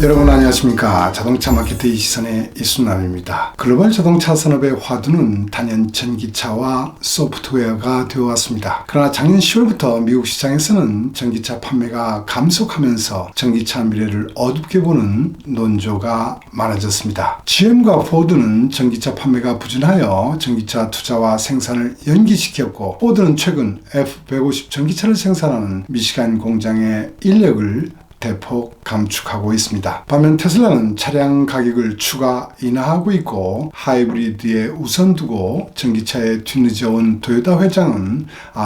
여러분 안녕하십니까. 자동차 마케트의 시선의 이순남입니다. 글로벌 자동차 산업의 화두는 단연 전기차와 소프트웨어가 되어왔습니다. 그러나 작년 10월부터 미국 시장에서는 전기차 판매가 감속하면서 전기차 미래를 어둡게 보는 논조가 많아졌습니다. GM과 포드는 전기차 판매가 부진하여 전기차 투자와 생산을 연기시켰고, 포드는 최근 F150 전기차를 생산하는 미시간 공장의 인력을 대폭 감축하고 있습니다. 반면 테슬라는 차량 가격을 추가 인하하고 있고, 하이브리드에 우선 두고 전기차에 뒤늦어온 도요타 회장은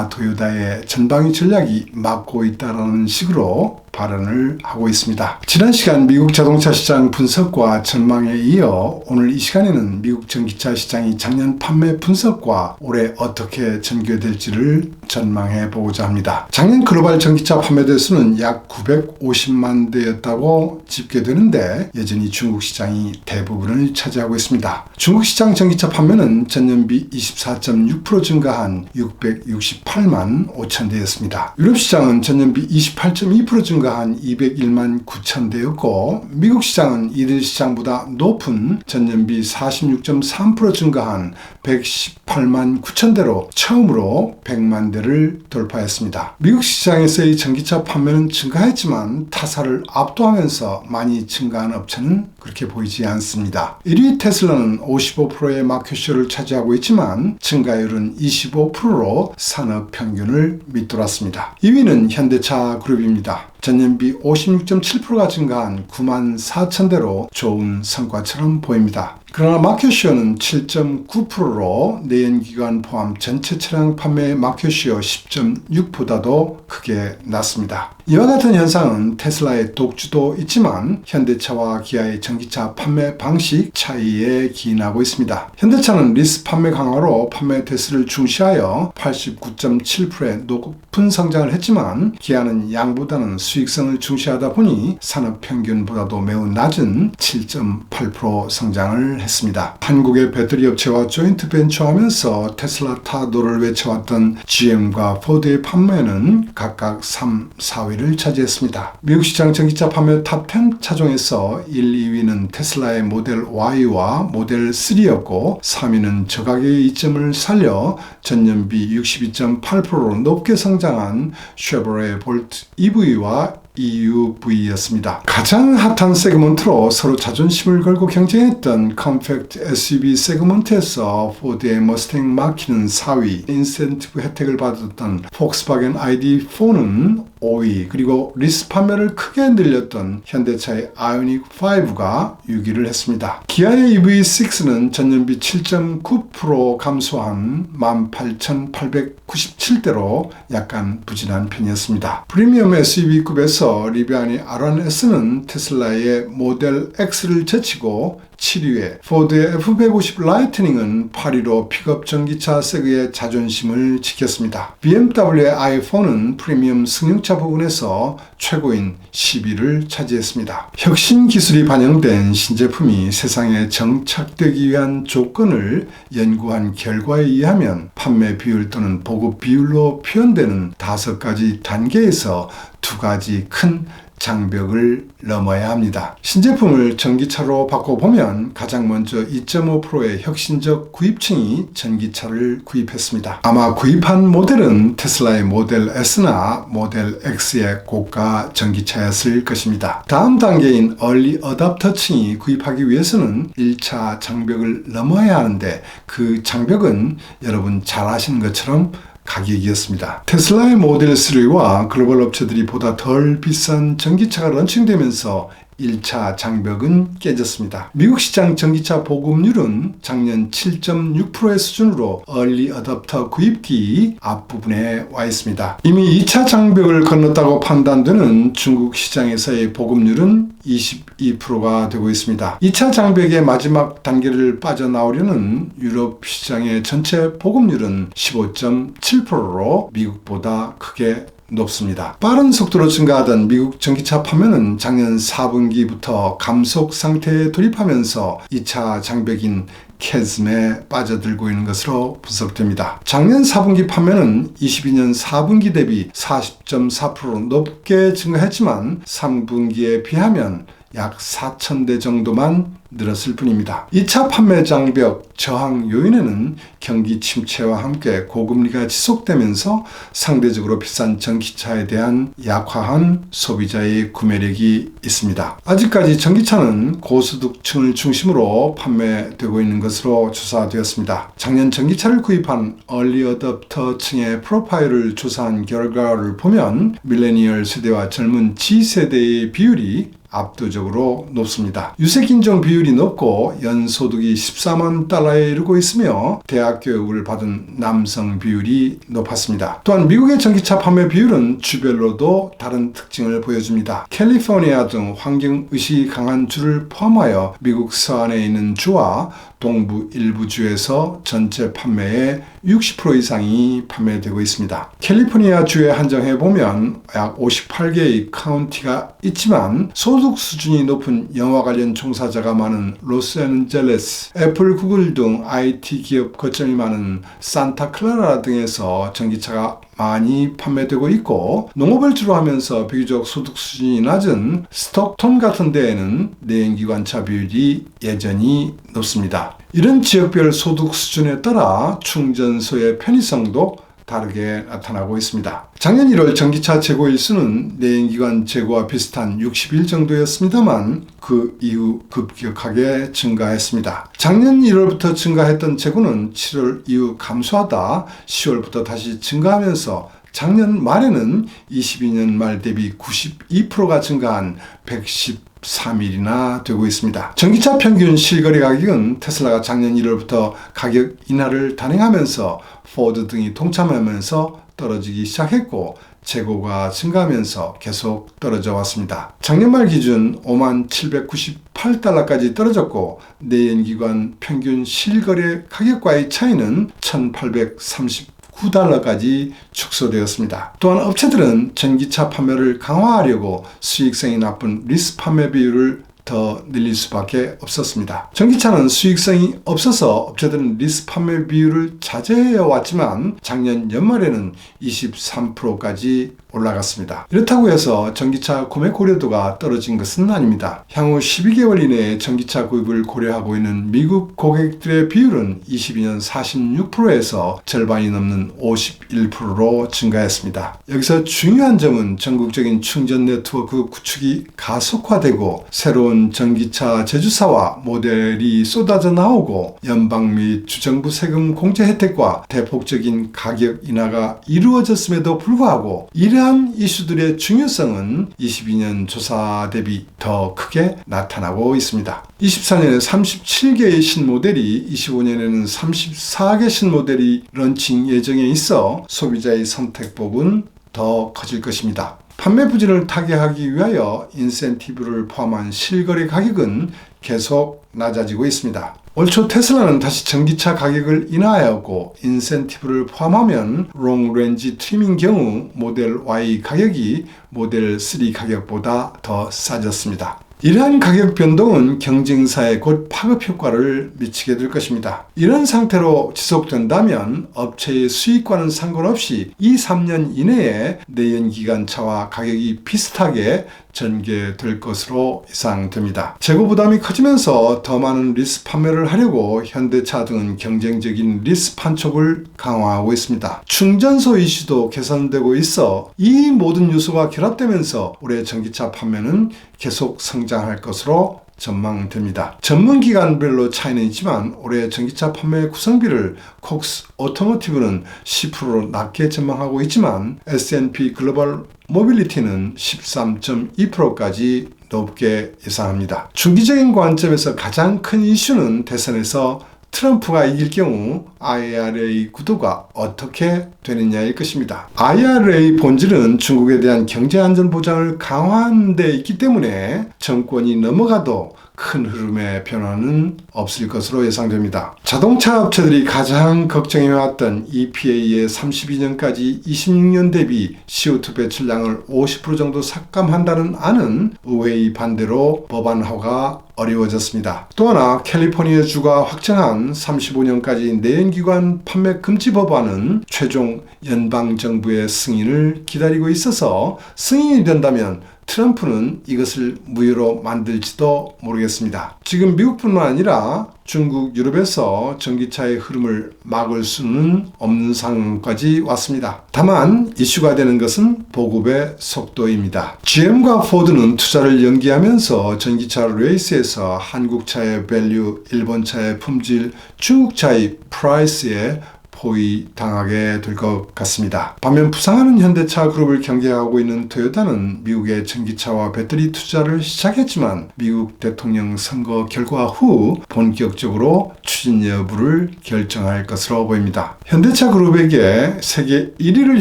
도요타의 전방위 전략이 막고 있다는 식으로 발언을 하고 있습니다. 지난 시간 미국 자동차 시장 분석과 전망에 이어 오늘 이 시간에는 미국 전기차 시장이 작년 판매 분석과 올해 어떻게 전개될지를 전망해 보고자 합니다. 작년 글로벌 전기차 판매 대수는 약 950만 대였다고 집계되는데, 여전히 중국 시장이 대부분을 차지하고 있습니다. 중국 시장 전기차 판매는 전년비 24.6% 증가한 668만 5천 대였습니다. 유럽 시장은 전년비 28.2% 증가한 201만 9천 대였고, 미국 시장은 이들 시장보다 높은 전년비 46.3% 증가한 118만 9천 대로 처음으로 100만 대를 돌파했습니다. 미국 시장에서의 전기차 판매는 증가했지만 타사를 압도하면서 많이 증가한 업체는 그렇게 보이지 않습니다. 1위 테슬라는 55%의 마켓쇼를 차지하고 있지만 증가율은 25%로 산업 평균을 밑돌았습니다. 2위는 현대차 그룹입니다. 전년비 56.7%가 증가한 9만 4천 대로 좋은 성과처럼 보입니다. 그러나 마켓쇼는 7.9%로 내연기관 포함 전체 차량 판매 마켓쇼 10.6보다도 크게 낮습니다. 이와 같은 현상은 테슬라의 독주도 있지만 현대차와 기아의 전기차 판매 방식 차이에 기인하고 있습니다. 현대차는 리스 판매 강화로 판매 대수를 중시하여 89.7%의 높은 성장을 했지만, 기아는 양보다는 수익성을 중시하다 보니 산업 평균보다도 매우 낮은 7.8% 성장을 했습니다. 한국의 배터리 업체와 조인트 벤처하면서 테슬라 타도를 외쳐왔던 GM과 포드의 판매는 각각 3, 4위를 차지했습니다. 미국 시장 전기차 판매 탑10 차종에서 1, 2위는 테슬라의 모델 Y와 모델 3였고, 3위는 저가격의 이점을 살려 전년비 62.8%로 높게 성장한 쉐보레 볼트 EV와 EUV였습니다. 가장 핫한 세그먼트로 서로 자존심을 걸고 경쟁했던 컴팩트 SUV 세그먼트에서 포드의 머스탱 마키는 4위, 인센티브 혜택을 받았던 폭스바겐 ID4는 5위, 그리고 리스 판매를 크게 늘렸던 현대차의 아이오닉 5가 6위를 했습니다. 기아의 EV6는 전년비 7.9% 감소한 18,897대로 약간 부진한 편이었습니다. 프리미엄 SUV급에서 리비안의 R1S는 테슬라의 모델 X를 제치고 7위에, 포드의 F150 라이트닝은 8위로 픽업 전기차 세그의 자존심을 지켰습니다. BMW의 i4는 프리미엄 승용차 부분에서 최고인 10위를 차지했습니다. 혁신 기술이 반영된 신제품이 세상에 정착되기 위한 조건을 연구한 결과에 의하면 판매 비율 또는 보급 비율로 표현되는 5가지 단계에서 2가지 큰 장벽을 넘어야 합니다. 신제품을 전기차로 바꿔보면 가장 먼저 2.5%의 혁신적 구입층이 전기차를 구입했습니다. 아마 구입한 모델은 테슬라의 모델 S나 모델 X의 고가 전기차였을 것입니다. 다음 단계인 얼리 어답터층이 구입하기 위해서는 1차 장벽을 넘어야 하는데, 그 장벽은 여러분 잘 아시는 것처럼 가격이었습니다. 테슬라의 모델 3와 글로벌 업체들이 보다 덜 비싼 전기차가 런칭되면서 1차 장벽은 깨졌습니다. 미국 시장 전기차 보급률은 작년 7.6%의 수준으로 얼리 어댑터 구입 뒤 앞부분에 와 있습니다. 이미 2차 장벽을 건넜다고 판단되는 중국 시장에서의 보급률은 22%가 되고 있습니다. 2차 장벽의 마지막 단계를 빠져나오려는 유럽 시장의 전체 보급률은 15.7%로 미국보다 크게 높습니다. 빠른 속도로 증가하던 미국 전기차 판매는 작년 4분기부터 감속 상태에 돌입하면서 2차 장벽인 캐즘에 빠져들고 있는 것으로 분석됩니다. 작년 4분기 판매는 22년 4분기 대비 40.4% 높게 증가했지만 3분기에 비하면 약 4,000대 정도만 늘었을 뿐입니다. 2차 판매 장벽 저항 요인에는 경기 침체와 함께 고금리가 지속되면서 상대적으로 비싼 전기차에 대한 약화한 소비자의 구매력이 있습니다. 아직까지 전기차는 고소득층을 중심으로 판매되고 있는 것으로 조사되었습니다. 작년 전기차를 구입한 얼리 어댑터층의 프로파일을 조사한 결과를 보면 밀레니얼 세대와 젊은 G세대의 비율이 압도적으로 높습니다. 유색인종 비율이 높고 연소득이 14만 달러에 이르고 있으며 대학 교육을 받은 남성 비율이 높았습니다. 또한 미국의 전기차 판매 비율은 주별로도 다른 특징을 보여줍니다. 캘리포니아 등 환경의식이 강한 주를 포함하여 미국 서안에 있는 주와 동부 일부 주에서 전체 판매의 60% 이상이 판매되고 있습니다. 캘리포니아 주에 한정해보면 약 58개의 카운티가 있지만 소득 수준이 높은 영화 관련 종사자가 많은 로스앤젤레스, 애플, 구글 등 IT 기업 거점이 많은 산타클라라 등에서 전기차가 많이 판매되고 있고, 농업을 주로 하면서 비교적 소득 수준이 낮은 스톡톤 같은 데에는 내연기관차 비율이 여전히 높습니다. 이런 지역별 소득 수준에 따라 충전소의 편의성도 다르게 나타나고 있습니다. 작년 1월 전기차 재고 일수는 내연기관 재고와 비슷한 60일 정도였습니다만 그 이후 급격하게 증가했습니다. 작년 1월부터 증가했던 재고는 7월 이후 감소하다 10월부터 다시 증가하면서 작년 말에는 22년 말 대비 92%가 증가한 113일이나 되고 있습니다. 전기차 평균 실거래 가격은 테슬라가 작년 1월부터 가격 인하를 단행하면서 포드 등이 동참하면서 떨어지기 시작했고, 재고가 증가하면서 계속 떨어져 왔습니다. 작년 말 기준 5798달러까지 떨어졌고, 내연기관 평균 실거래 가격과의 차이는 1839달러까지 축소되었습니다. 또한 업체들은 전기차 판매를 강화하려고 수익성이 나쁜 리스 판매 비율을 더 늘릴 수밖에 없었습니다. 전기차는 수익성이 없어서 업체들은 리스 판매 비율을 자제해 왔지만 작년 연말에는 23%까지 올라갔습니다. 이렇다고 해서 전기차 구매 고려도가 떨어진 것은 아닙니다. 향후 12개월 이내에 전기차 구입을 고려하고 있는 미국 고객들의 비율은 22년 46%에서 절반이 넘는 51%로 증가했습니다. 여기서 중요한 점은 전국적인 충전 네트워크 구축이 가속화되고 새로운 전기차 제조사와 모델이 쏟아져 나오고 연방 및 주정부 세금 공제 혜택과 대폭적인 가격 인하가 이루어졌음에도 불구하고 이러한 이슈들의 중요성은 22년 조사 대비 더 크게 나타나고 있습니다. 24년에 37개의 신모델이, 25년에는 34개 신모델이 런칭 예정에 있어 소비자의 선택폭은 더 커질 것입니다. 판매 부진을 타개하기 위하여 인센티브를 포함한 실거래 가격은 계속 낮아지고 있습니다. 올 초 테슬라는 다시 전기차 가격을 인하하였고, 인센티브를 포함하면 롱렌지 트림인 경우 모델 Y 가격이 모델 3 가격보다 더 싸졌습니다. 이러한 가격 변동은 경쟁사에 곧 파급 효과를 미치게 될 것입니다. 이런 상태로 지속된다면 업체의 수익과는 상관없이 2-3년 이내에 내연기관차와 가격이 비슷하게 전개될 것으로 예상됩니다. 재고 부담이 커지면서 더 많은 리스 판매를 하려고 현대차 등은 경쟁적인 리스 판촉을 강화하고 있습니다. 충전소 이슈도 개선되고 있어 이 모든 요소가 결합되면서 올해 전기차 판매는 계속 성장할 것으로 전망됩니다. 전문 기관별로 차이는 있지만 올해 전기차 판매 구성비를 콕스 오토모티브는 10%로 낮게 전망하고 있지만 S&P 글로벌 모빌리티는 13.2%까지 높게 예상합니다. 중기적인 관점에서 가장 큰 이슈는 대선에서 트럼프가 이길 경우 IRA 구도가 어떻게 되느냐일 것입니다. IRA 본질은 중국에 대한 경제 안전 보장을 강화하는 데 있기 때문에 정권이 넘어가도 큰 흐름의 변화는 없을 것으로 예상됩니다. 자동차 업체들이 가장 걱정해왔던 EPA의 32년까지 26년 대비 CO2 배출량을 50% 정도 삭감한다는 안은 의회의 반대로 법안화가 어려워졌습니다. 또 하나 캘리포니아 주가 확정한 35년까지 내연기관 판매 금지 법안은 최종 연방정부의 승인을 기다리고 있어서 승인이 된다면 트럼프는 이것을 무효로 만들지도 모르겠습니다. 지금 미국뿐만 아니라 중국, 유럽에서 전기차의 흐름을 막을 수는 없는 상황까지 왔습니다. 다만 이슈가 되는 것은 보급의 속도입니다. GM과 포드는 투자를 연기하면서 전기차 레이스에서 한국차의 밸류, 일본차의 품질, 중국차의 프라이스에 포위당하게 될 것 같습니다. 반면 부상하는 현대차 그룹을 경계하고 있는 토요타는 미국의 전기차와 배터리 투자를 시작했지만 미국 대통령 선거 결과 후 본격적으로 추진 여부를 결정할 것으로 보입니다. 현대차 그룹에게 세계 1위를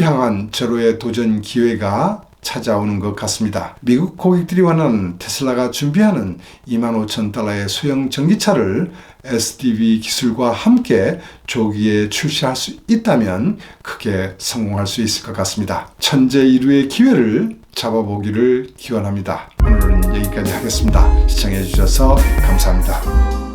향한 제로의 도전 기회가 찾아오는 것 같습니다. 미국 고객들이 원하는 테슬라가 준비하는 25,000달러의 소형 전기차를 SDV 기술과 함께 조기에 출시할 수 있다면 크게 성공할 수 있을 것 같습니다. 천재 1위의 기회를 잡아보기를 기원합니다. 오늘은 여기까지 하겠습니다. 시청해 주셔서 감사합니다.